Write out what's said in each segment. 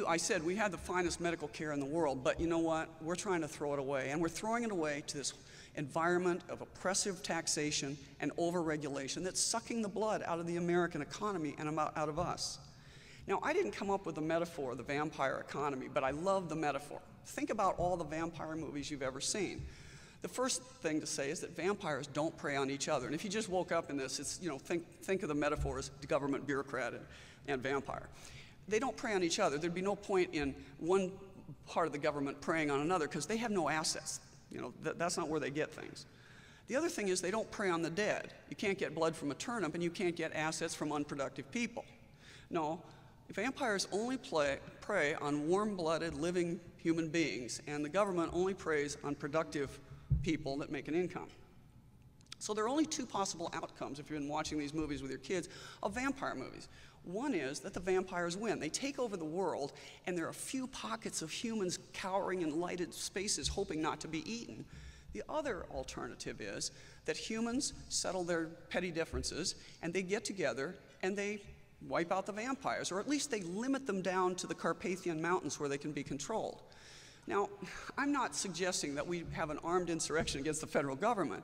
I said we have the finest medical care in the world, but you know what? We're trying to throw it away, and we're throwing it away to this environment of oppressive taxation and overregulation that's sucking the blood out of the American economy and out of us. Now, I didn't come up with the metaphor of the vampire economy, but I love the metaphor. Think about all the vampire movies you've ever seen. The first thing to say is that vampires don't prey on each other. And if you just woke up in this, it's, think of the metaphor as government bureaucrat and vampire. They don't prey on each other. There'd be no point in one part of the government preying on another because they have no assets. That's not where they get things. The other thing is they don't prey on the dead. You can't get blood from a turnip, and you can't get assets from unproductive people. No, vampires only prey on warm-blooded, living human beings, and the government only preys on productive people that make an income. So there are only two possible outcomes, if you've been watching these movies with your kids, of vampire movies. One is that the vampires win. They take over the world, and there are a few pockets of humans cowering in lighted spaces, hoping not to be eaten. The other alternative is that humans settle their petty differences, and they get together, and they wipe out the vampires, or at least they limit them down to the Carpathian Mountains where they can be controlled. Now, I'm not suggesting that we have an armed insurrection against the federal government,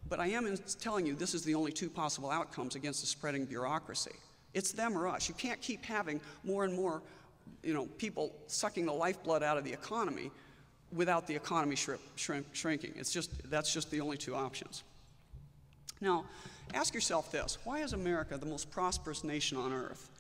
but I am telling you this is the only two possible outcomes against the spreading bureaucracy. It's them or us. You can't keep having more and more people sucking the lifeblood out of the economy without the economy shrinking. That's just the only two options. Now, ask yourself this: why is America the most prosperous nation on earth?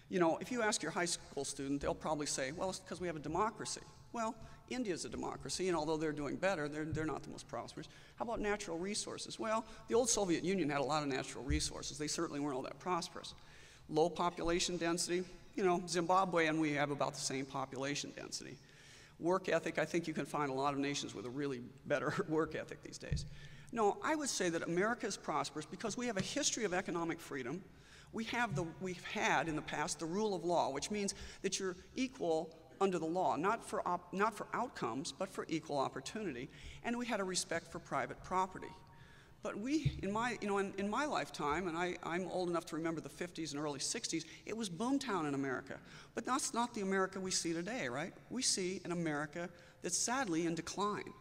If you ask your high school student, they'll probably say, well, it's because we have a democracy. Well, India's a democracy, and although they're doing better, they're not the most prosperous. How about natural resources? Well, the old Soviet Union had a lot of natural resources. They certainly weren't all that prosperous. Low population density, Zimbabwe and we have about the same population density. Work ethic, I think you can find a lot of nations with a really better work ethic these days. No, I would say that America is prosperous because we have a history of economic freedom. We've had in the past the rule of law, which means that you're equal under the law, not for outcomes, but for equal opportunity. And we had a respect for private property. But in my lifetime, and I'm old enough to remember the 50s and early 60s, it was boomtown in America. But that's not the America we see today, right? We see an America that's sadly in decline.